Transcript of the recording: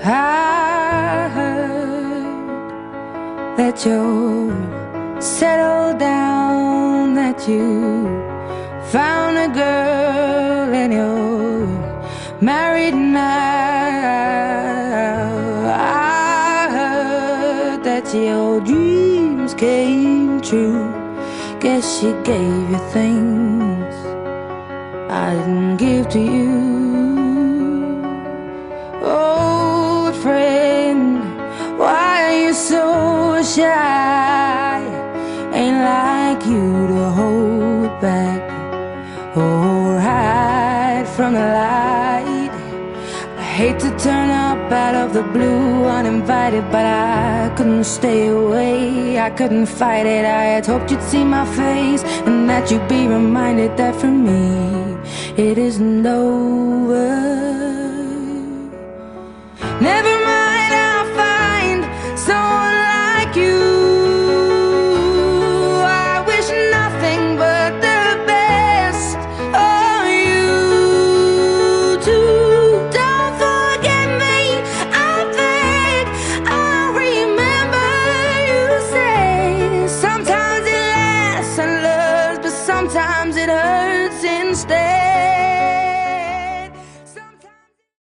I heard that you're settled down, that you found a girl and you're married now. I heard that your dreams came true. Guess she gave you things I didn't give to you. Old friend, why are you so shy? Ain't like you to hold back or hide from the light. I hate to turn up out of the blue uninvited, but I couldn't stay away, I couldn't fight it. I had hoped you'd see my face and that you'd be reminded that for me it isn't over. Never